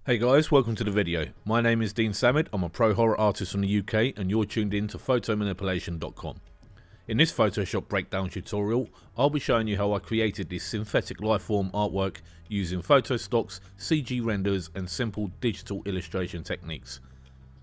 Hey guys, welcome to the video. My name is Dean Sammet. I'm a pro horror artist from the UK and you're tuned in to photomanipulation.com. In this Photoshop breakdown tutorial, I'll be showing you how I created this synthetic lifeform artwork using photo stocks, CG renders and simple digital illustration techniques.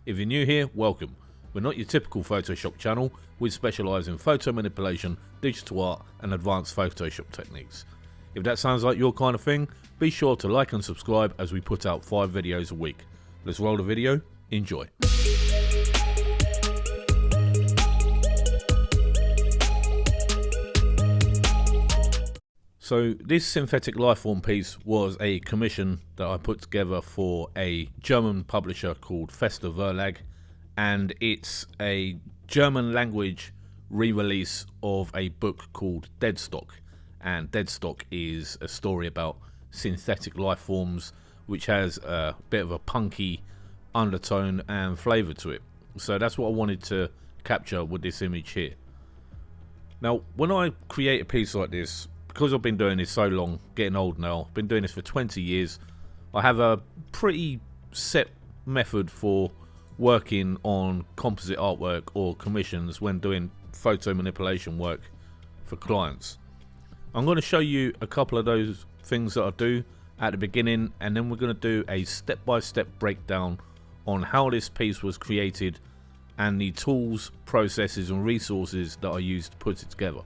If you're new here, welcome. We're not your typical Photoshop channel, we specialise in photo manipulation, digital art and advanced Photoshop techniques. If that sounds like your kind of thing, be sure to like and subscribe as we put out 5 videos a week. Let's roll the video, enjoy. So this synthetic lifeform piece was a commission that I put together for a German publisher called Fester Verlag, and it's a German language re-release of a book called Deadstock. And Deadstock is a story about synthetic life forms which has a bit of a punky undertone and flavour to it. So that's what I wanted to capture with this image here. Now when I create a piece like this, because I've been doing this so long, getting old now, I've been doing this for 20 years, I have a pretty set method for working on composite artwork or commissions when doing photo manipulation work for clients. I'm going to show you a couple of those things that I do at the beginning, and then we're going to do a step-by-step breakdown on how this piece was created and the tools, processes and resources that I used to put it together.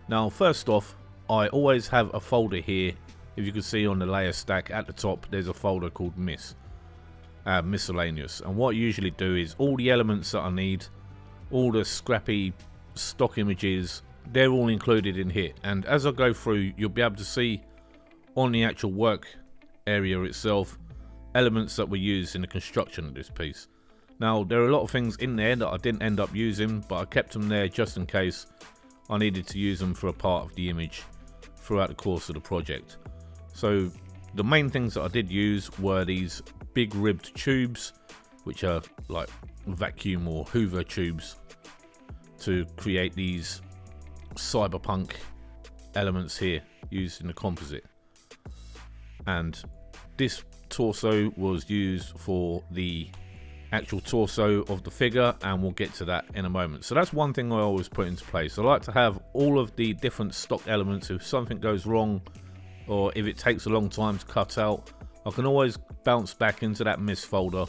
Now first off, I always have a folder here. If you can see on the layer stack at the top, there's a folder called miscellaneous, and what I usually do is all the elements that I need, all the scrappy stock images, they're all included in here, and as I go through you'll be able to see on the actual work area itself elements that were used in the construction of this piece. Now there are a lot of things in there that I didn't end up using, but I kept them there just in case I needed to use them for a part of the image throughout the course of the project. So the main things that I did use were these big ribbed tubes, which are like vacuum or Hoover tubes, to create these cyberpunk elements here used in the composite. And this torso was used for the actual torso of the figure, and we'll get to that in a moment. So that's one thing I always put into place. I like to have all of the different stock elements. If something goes wrong or if it takes a long time to cut out, I can always bounce back into that MIS folder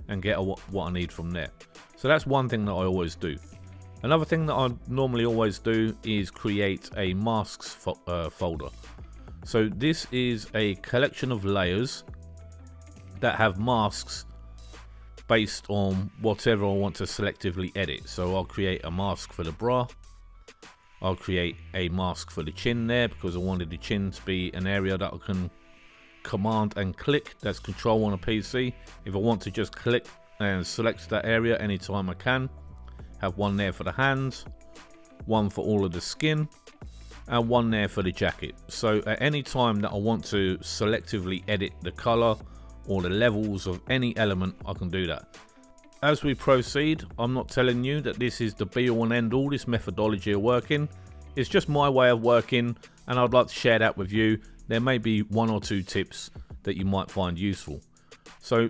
and get what I need from there. So that's one thing that I always do. Another thing that I normally always do is create a masks folder. So this is a collection of layers that have masks based on whatever I want to selectively edit. So I'll create a mask for the bra, I'll create a mask for the chin there because I wanted the chin to be an area that I can command and click. That's control on a PC. If I want to just click and select that area anytime I can. Have one there for the hands, one for all of the skin, and one there for the jacket. So at any time that I want to selectively edit the color or the levels of any element, I can do that. As we proceed, I'm not telling you that this is the be all and end all, this methodology of working. It's just my way of working, and I'd like to share that with you. There may be 1 or 2 tips that you might find useful. So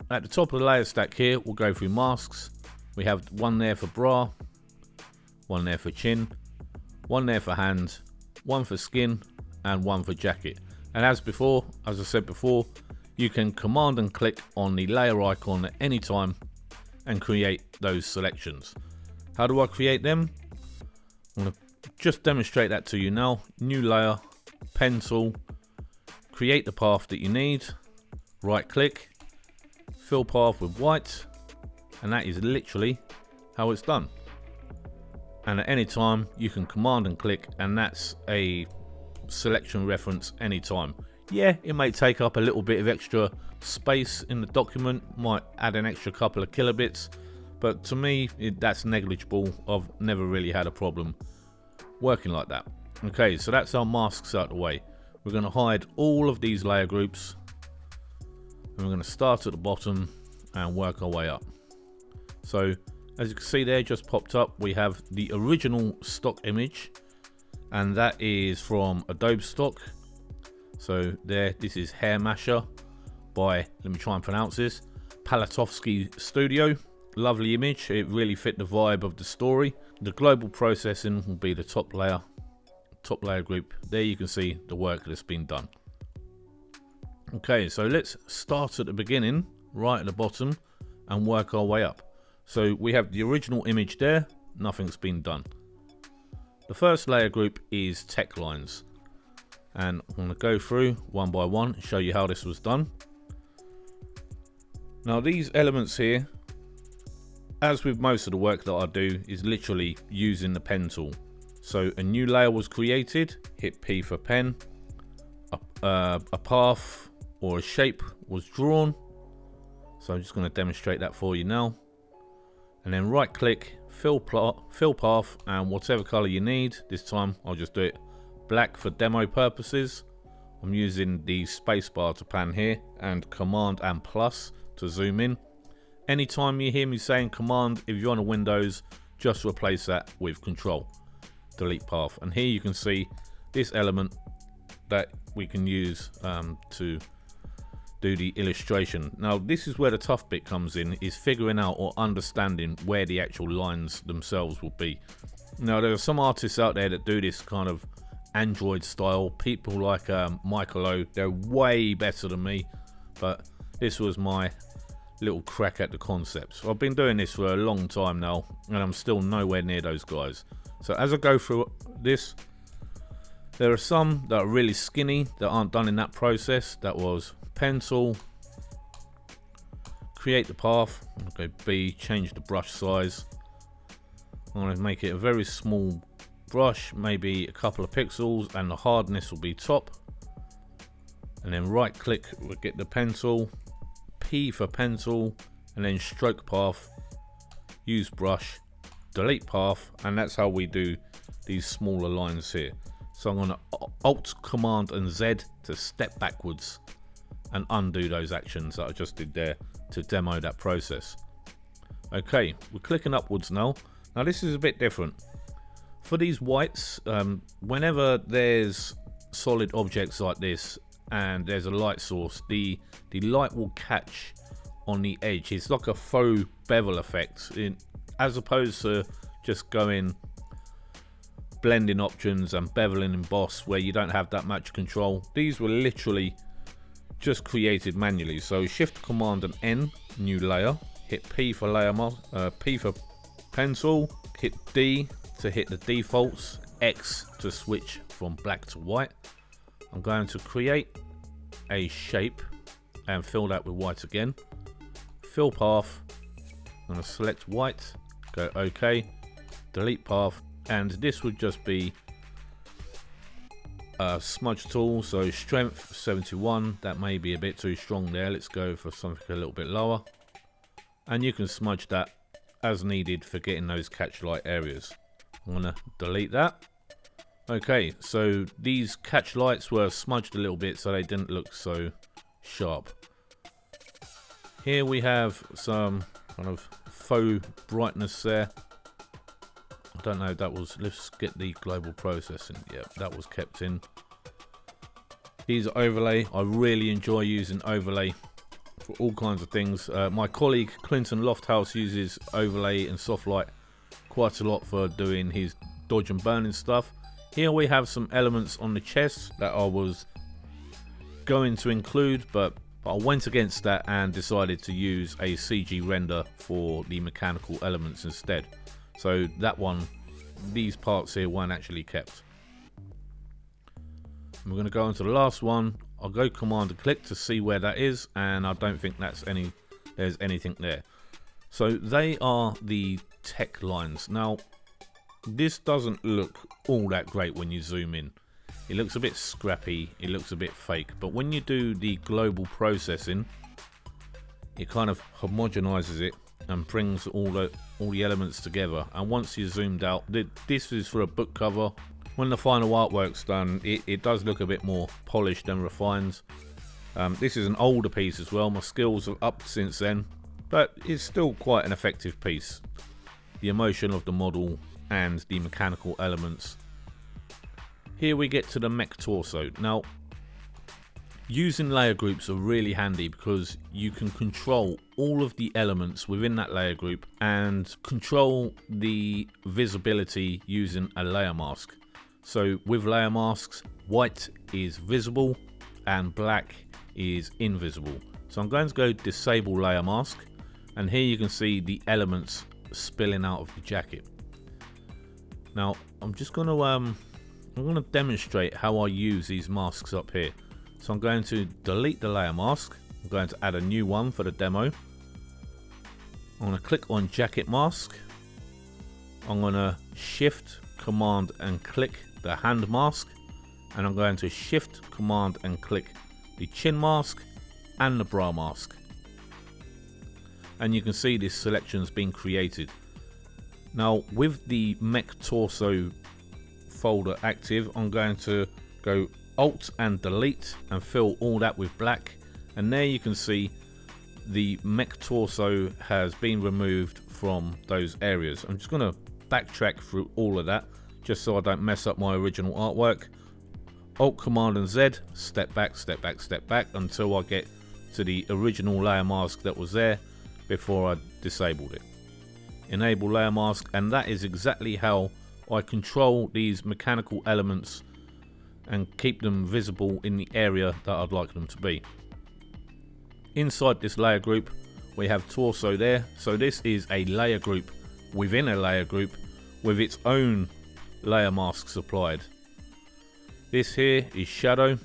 at the top of the layer stack here, we'll go through masks. We have one there for bra, one there for chin, one there for hands, one for skin, and one for jacket. And as I said before, you can command and click on the layer icon at any time and create those selections. How do I create them? I'm going to just demonstrate that to you now. New layer, pen tool, create the path that you need, right click, fill path with white, and that is literally how it's done. And at any time you can command and click, and that's a selection reference anytime. Yeah, it may take up a little bit of extra space in the document, might add an extra couple of kilobits, but to me that's negligible. I've never really had a problem working like that. Okay, so that's our masks out of the way. We're going to hide all of these layer groups, and we're going to start at the bottom and work our way up. So as you can see there, just popped up, we have the original stock image, and that is from Adobe stock. So there, this is Hair Masher by, let me try and pronounce this, Palatovsky Studio. Lovely image, it really fit the vibe of the story. The global processing will be the top layer group. There you can see the work that's been done. Okay, so let's start at the beginning, right at the bottom, and work our way up. So we have the original image there, nothing's been done. The first layer group is tech lines, and I'm going to go through one by one and show you how this was done. Now these elements here, as with most of the work that I do, is literally using the pen tool. So a new layer was created, hit P for pen, a path or a shape was drawn. So I'm just going to demonstrate that for you now. And then right click, fill path, and whatever color you need. This time I'll just do it black for demo purposes. I'm using the spacebar to pan here and Command and plus to zoom in. Anytime you hear me saying Command, if you're on a Windows, just replace that with Control. Delete path. And here you can see this element that we can use to do the illustration. Now this is where the tough bit comes in, is figuring out or understanding where the actual lines themselves will be. Now there are some artists out there that do this kind of Android style. People like Michael O, they're way better than me, but this was my little crack at the concept. So I've been doing this for a long time now, and I'm still nowhere near those guys. So as I go through this, there are some that are really skinny that aren't done in that process. That was pencil, create the path, go B, change the brush size. I'm going to make it a very small brush, maybe a couple of pixels, and the hardness will be top. And then right click, we'll get the pencil, P for pencil, and then stroke path, use brush, delete path, and that's how we do these smaller lines here. So I'm going to Alt, Command and Z to step backwards and undo those actions that I just did there to demo that process. Okay, we're clicking upwards now. Now this is a bit different. For these whites, whenever there's solid objects like this and there's a light source, the light will catch on the edge. It's like a faux bevel effect, as opposed to just going blending options and beveling emboss where you don't have that much control. These were literally just created manually. So Shift Command and N, new layer, hit P for layer P for pencil, hit D to hit the defaults, X to switch from black to white. I'm going to create a shape and fill that with white again. Fill path, I'm going to select white, go OK, delete path, and this would just be a smudge tool. So strength 71, that may be a bit too strong there. Let's go for something a little bit lower, and you can smudge that as needed for getting those catch light areas. I'm going to delete that. Okay, so these catch lights were smudged a little bit so they didn't look so sharp. Here we have some kind of faux brightness there. I don't know if that was, let's get the global processing. Yeah, that was kept in. Here's overlay. I really enjoy using overlay for all kinds of things. My colleague Clinton Lofthouse uses overlay and soft light quite a lot for doing his dodge and burning stuff. Here we have some elements on the chest that I was going to include, but I went against that and decided to use a CG render for the mechanical elements instead. So that one, these parts here weren't actually kept. We're going to go on to the last one. I'll go Command and click to see where that is, and I don't think there's anything there. So they are the tech lines. Now this doesn't look all that great when you zoom in. It looks a bit scrappy, it looks a bit fake, but when you do the global processing, it kind of homogenizes it and brings all the elements together. And once you're zoomed out, this is for a book cover. When the final artwork's done, it does look a bit more polished and refined. This is an older piece as well. My skills have upped since then, but it's still quite an effective piece. The emotion of the model and the mechanical elements. Here we get to the mech torso. Now, Using layer groups are really handy because you can control all of the elements within that layer group and control the visibility using a layer mask. So with layer masks, white is visible and black is invisible. So I'm going to go disable layer mask, and here you can see the elements spilling out of the jacket. Now I'm just going to demonstrate how I use these masks up here. So I'm going to delete the layer mask. I'm going to add a new one for the demo. I'm going to click on jacket mask. I'm going to shift, command and click the hand mask. And I'm going to shift, command and click the chin mask and the bra mask. And you can see this selection's been created. Now with the mech torso folder active, I'm going to go Alt and delete and fill all that with black, and there you can see the mech torso has been removed from those areas. I'm just going to backtrack through all of that just so I don't mess up my original artwork. Alt Command and Z, step back, step back, step back until I get to the original layer mask that was there before I disabled it. Enable layer mask, and that is exactly how I control these mechanical elements and keep them visible in the area that I'd like them to be. Inside this layer group we have torso there, so this is a layer group within a layer group with its own layer masks applied. This here is shadow.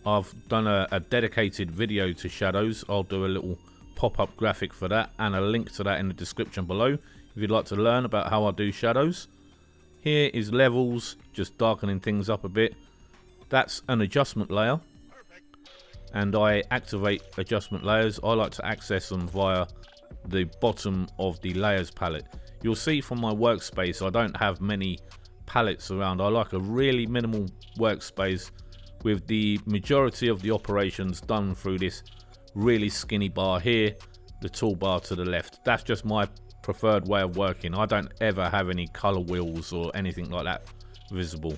I've done a dedicated video to shadows. I'll do a little pop-up graphic for that and a link to that in the description below if you'd like to learn about how I do shadows. Here is levels, just darkening things up a bit. That's an adjustment layer, and I activate adjustment layers. I like to access them via the bottom of the layers palette. You'll see from my workspace I don't have many palettes around. I like a really minimal workspace with the majority of the operations done through this really skinny bar here, the toolbar to the left. That's just my preferred way of working. I don't ever have any color wheels or anything like that visible.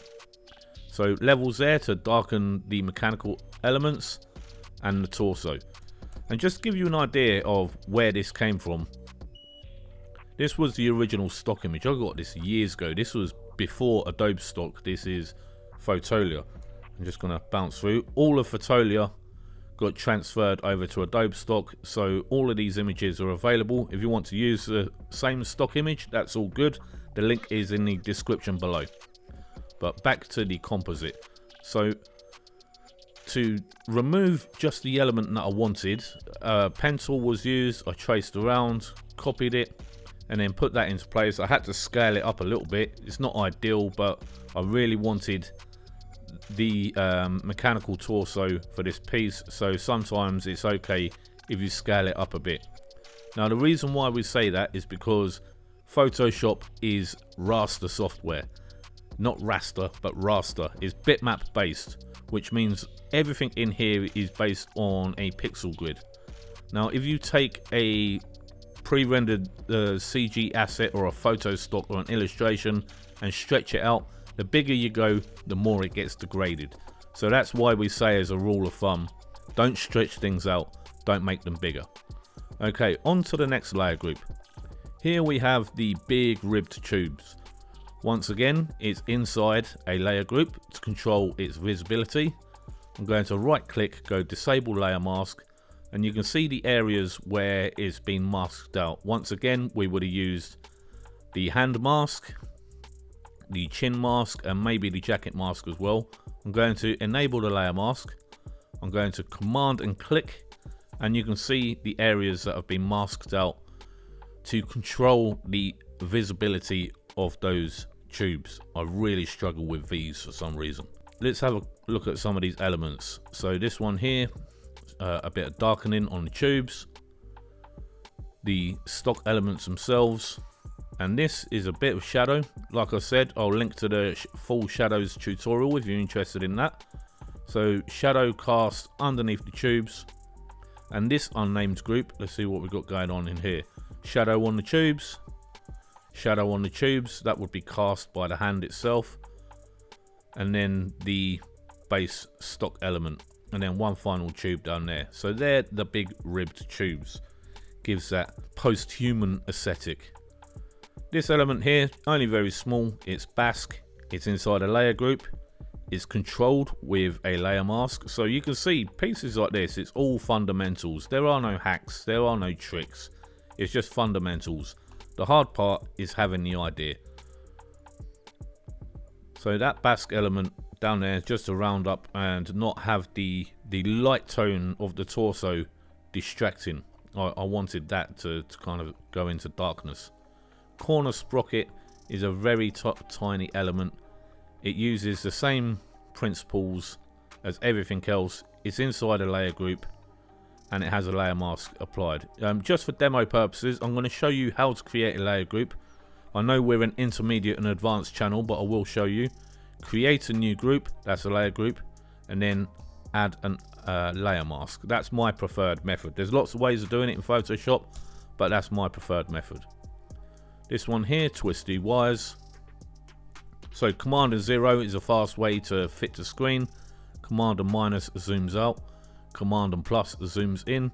So levels there to darken the mechanical elements and the torso. And just to give you an idea of where this came from, this was the original stock image. I got this years ago. This was before Adobe Stock. This is Fotolia. I'm just going to bounce through. All of Fotolia got transferred over to Adobe Stock, so all of these images are available. If you want to use the same stock image, that's all good. The link is in the description below. But back to the composite. So to remove just the element that I wanted, pen tool was used. I traced around, copied it, and then put that into place. I had to scale it up a little bit. It's not ideal, but I really wanted the mechanical torso for this piece, so sometimes it's okay if you scale it up a bit. Now the reason why we say that is because Photoshop is raster software. Not raster, but raster. Is bitmap based, which means everything in here is based on a pixel grid. Now if you take a pre-rendered CG asset or a photo stock or an illustration and stretch it out, the bigger you go, the more it gets degraded. So that's why we say, as a rule of thumb, don't stretch things out, don't make them bigger. Okay, on to the next layer group. Here we have the big ribbed tubes. Once again, it's inside a layer group to control its visibility. I'm going to right click, go disable layer mask, and you can see the areas where it's been masked out. Once again, we would have used the hand mask, the chin mask, and maybe the jacket mask as well. I'm going to enable the layer mask. I'm going to command and click, and you can see the areas that have been masked out to control the visibility of those tubes. I really struggle with these for some reason. Let's have a look at some of these elements. So this one here, a bit of darkening on the tubes, the stock elements themselves, and this is a bit of shadow. Like I said, I'll link to the full shadows tutorial if you're interested in that. So shadow cast underneath the tubes, and this unnamed group, let's see what we've got going on in here. Shadow on the tubes, shadow on the tubes, that would be cast by the hand itself, and then the base stock element and then one final tube down there. So they're the big ribbed tubes. Gives that post-human aesthetic. This element here, only very small. It's Basque. It's inside a layer group. It's controlled with a layer mask. So you can see pieces like this, it's all fundamentals. There are no hacks. There are no tricks. It's just fundamentals. The hard part is having the idea. So that Basque element down there, just to round up and not have the light tone of the torso distracting. I wanted that to kind of go into darkness. Corner sprocket is a very tiny element. It uses the same principles as everything else. It's inside a layer group and it has a layer mask applied. Just for demo purposes, I'm going to show you how to create a layer group. I know we're an intermediate and advanced channel, but I will show you. Create a new group, that's a layer group, and then add a layer mask. That's my preferred method. There's lots of ways of doing it in Photoshop, but that's my preferred method. This one here, twisty wires. So Command and 0 is a fast way to fit to screen. Command and minus zooms out. Command and plus zooms in.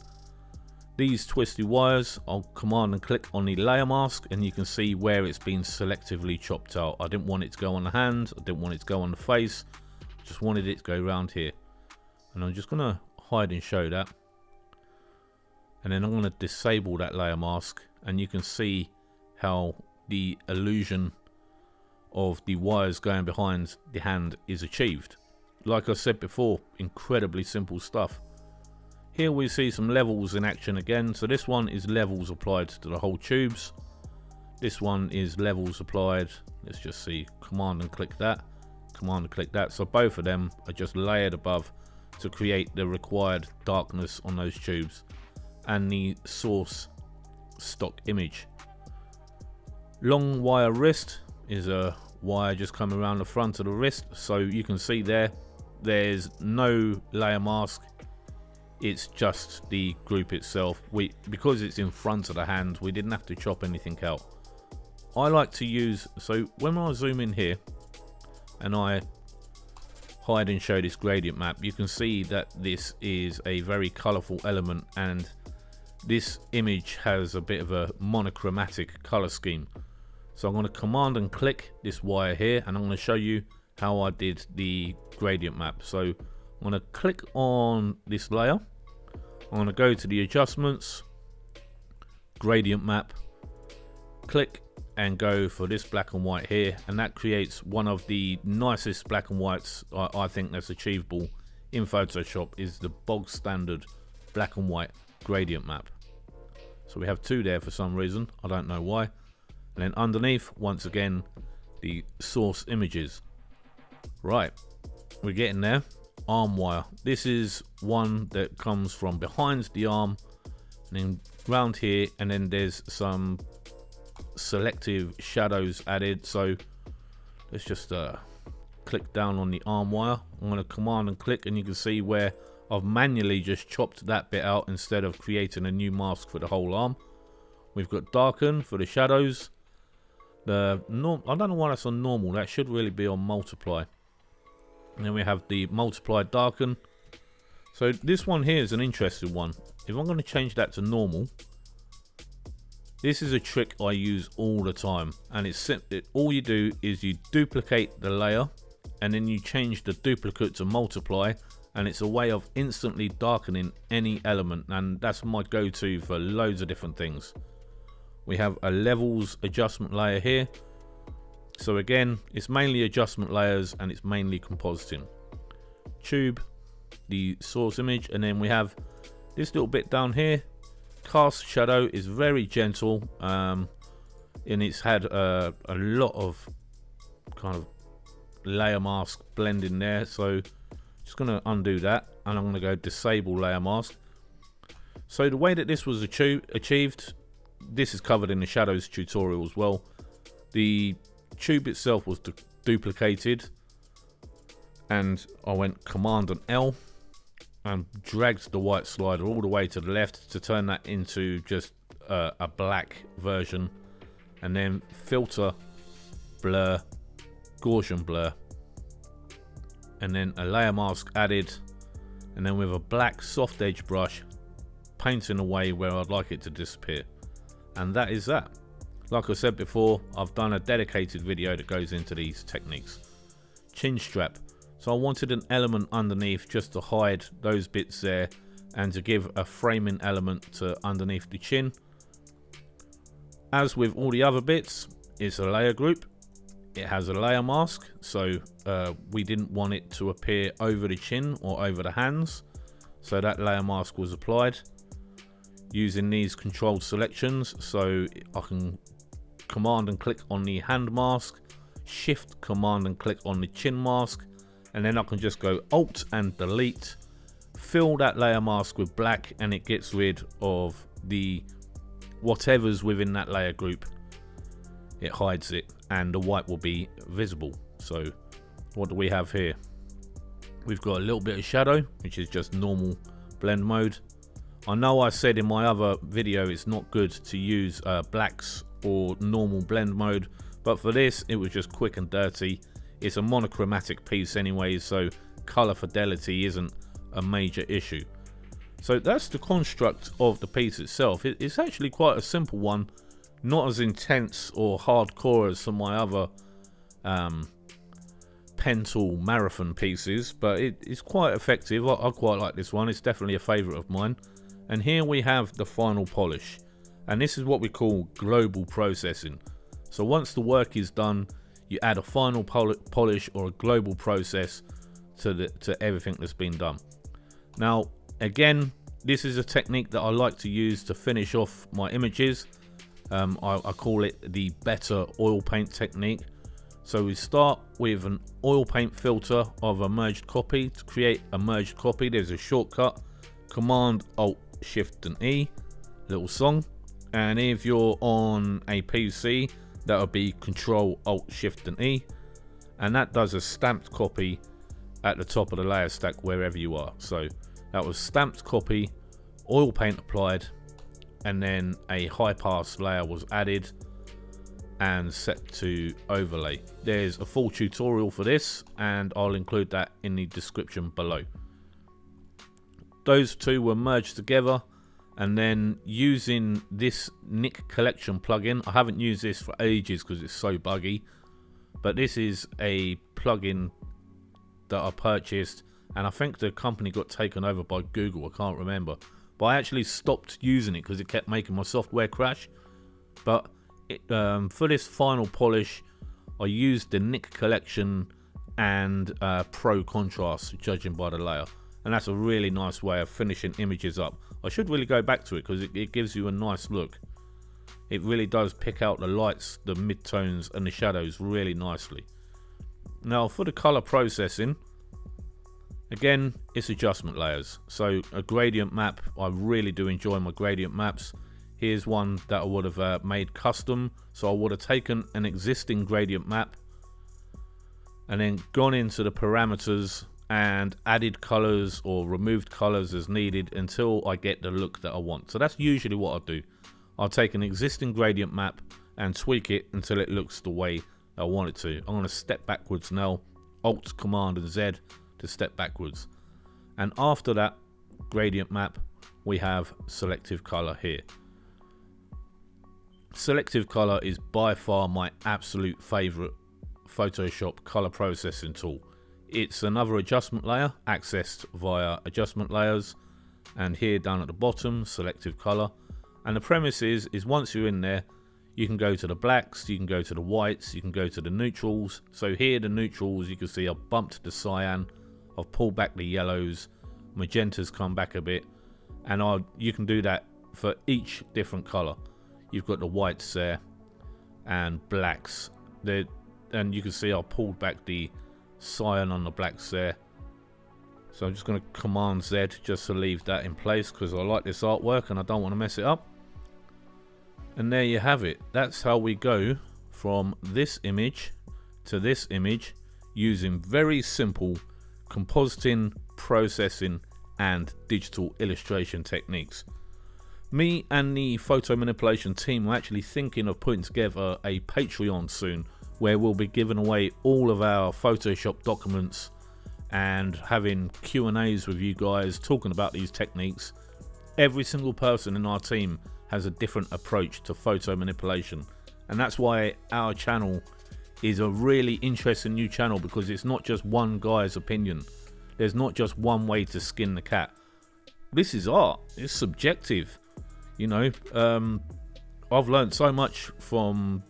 These twisty wires, I'll command and click on the layer mask and you can see where it's been selectively chopped out. I didn't want it to go on the hand, I didn't want it to go on the face, just wanted it to go around here. And I'm just going to hide and show that. And then I'm going to disable that layer mask and you can see how the illusion of the wires going behind the hand is achieved. Like I said before, incredibly simple stuff. Here we see some levels in action again. So this one is levels applied to the whole tubes. This one is levels applied. Let's just see, command and click that, command and click that. So both of them are just layered above to create the required darkness on those tubes and the source stock image. Long wire wrist is a wire just coming around the front of the wrist. So you can see there's no layer mask. It's just the group itself. Because it's in front of the hand, we didn't have to chop anything out. I like to use, so when I zoom in here and I hide and show this gradient map, you can see that this is a very colorful element and this image has a bit of a monochromatic color scheme. So I'm going to command and click this wire here and I'm going to show you how I did the gradient map. So I'm going to click on this layer. I'm going to go to the adjustments, gradient map, click and go for this black and white here, and that creates one of the nicest black and whites I think that's achievable in Photoshop, is the bog standard black and white gradient map. So we have two there for some reason, I don't know why. And then underneath, once again, the source images. Right, we're getting there. Arm wire. This is one that comes from behind the arm and then round here, and then there's some selective shadows added. So let's just click down on the arm wire. I'm going to command and click and you can see where I've manually just chopped that bit out instead of creating a new mask for the whole arm. We've got darken for the shadows. I don't know why that's on normal, that should really be on multiply. And then we have the multiply darken. So this one here is an interesting one. If I'm going to change that to normal, this is a trick I use all the time, and it's simple. All you do is you duplicate the layer and then you change the duplicate to multiply, and it's a way of instantly darkening any element, and that's my go-to for loads of different things. We have a levels adjustment layer here. So again, it's mainly adjustment layers and it's mainly compositing. Tube, the source image, and then we have this little bit down here. Cast shadow is very gentle, and it's had a lot of kind of layer mask blending there. So just going to undo that and I'm going to go disable layer mask. So the way that this was achieved, this is covered in the shadows tutorial as well. The tube itself was duplicated and I went command and L and dragged the white slider all the way to the left to turn that into just a black version, and then filter, blur, Gaussian blur, and then a layer mask added, and then with a black soft edge brush, painting away where I'd like it to disappear. And that is that. Like I said before, I've done a dedicated video that goes into these techniques. Chin strap. So I wanted an element underneath just to hide those bits there and to give a framing element to underneath the chin. As with all the other bits, it's a layer group. It has a layer mask, so we didn't want it to appear over the chin or over the hands. So that layer mask was applied using these controlled selections. So I can command and click on the hand mask, shift command and click on the chin mask, and then I can just go alt and delete, fill that layer mask with black, and it gets rid of the whatever's within that layer group. It hides it and the white will be visible. So what do we have here? We've got a little bit of shadow, which is just normal blend mode. I know I said in my other video it's not good to use blacks or normal blend mode, but for this it was just quick and dirty. It's a monochromatic piece anyway, so color fidelity isn't a major issue. So that's the construct of the piece itself. It's actually quite a simple one, not as intense or hardcore as some of my other pen tool marathon pieces, but it's quite effective. I quite like this one. It's definitely a favorite of mine. And here we have the final polish, and this is what we call global processing. So once the work is done, you add a final polish or a global process to everything that's been done. Now again, this is a technique that I like to use to finish off my images. I call it the better oil paint technique. So we start with an oil paint filter of a merged copy. To create a merged copy, there's a shortcut, Command Alt Shift and E, little song. And if you're on a PC, that would be Control Alt Shift and E, and that does a stamped copy at the top of the layer stack wherever you are. So that was stamped copy, oil paint applied, and then a high pass layer was added and set to overlay. There's a full tutorial for this and I'll include that in the description below. Those two were merged together, and then using this Nick Collection plugin, I haven't used this for ages because it's so buggy, but this is a plugin that I purchased, and I think the company got taken over by Google, I can't remember, but I actually stopped using it because it kept making my software crash. But for this final polish, I used the Nick Collection and Pro Contrast, judging by the layer, and that's a really nice way of finishing images up. I should really go back to it because it gives you a nice look. It really does pick out the lights, the midtones and the shadows really nicely. Now for the color processing, again, it's adjustment layers. So a gradient map, I really do enjoy my gradient maps. Here's one that I would have made custom. So I would have taken an existing gradient map and then gone into the parameters and added colors or removed colors as needed until I get the look that I want. So that's usually what I'll do. I'll take an existing gradient map and tweak it until it looks the way I want it to. I'm going to step backwards now, Alt, Command and Z to step backwards. And after that gradient map, we have selective color here. Selective color is by far my absolute favorite Photoshop color processing tool. It's another adjustment layer accessed via adjustment layers, and here down at the bottom, selective color. And the premise is once you're in there, you can go to the blacks, you can go to the whites, you can go to the neutrals. So here the neutrals, you can see I've bumped the cyan, I've pulled back the yellows, magentas come back a bit, and you can do that for each different color. You've got the whites there and blacks there, and you can see I pulled back the cyan on the blacks there. So I'm just going to Command Z just to leave that in place because I like this artwork and I don't want to mess it up. And there you have it. That's how we go from this image to this image using very simple compositing, processing and digital illustration techniques. Me and the photo manipulation team are actually thinking of putting together a Patreon soon where we'll be giving away all of our Photoshop documents and having Q&As with you guys talking about these techniques. Every single person in our team has a different approach to photo manipulation, and that's why our channel is a really interesting new channel, because it's not just one guy's opinion. There's not just one way to skin the cat. This is art. It's subjective. You know, I've learned so much from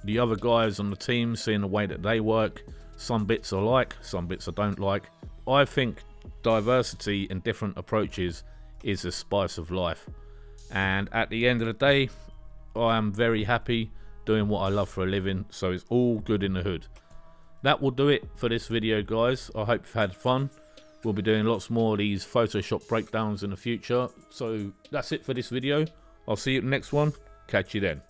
the other guys on the team, seeing the way that they work. Some bits I like, some bits I don't like. I think diversity and different approaches is the spice of life. And at the end of the day, I am very happy doing what I love for a living, so it's all good in the hood. That will do it for this video, guys. I hope you've had fun. We'll be doing lots more of these Photoshop breakdowns in the future. So that's it for this video. I'll see you in the next one. Catch you then.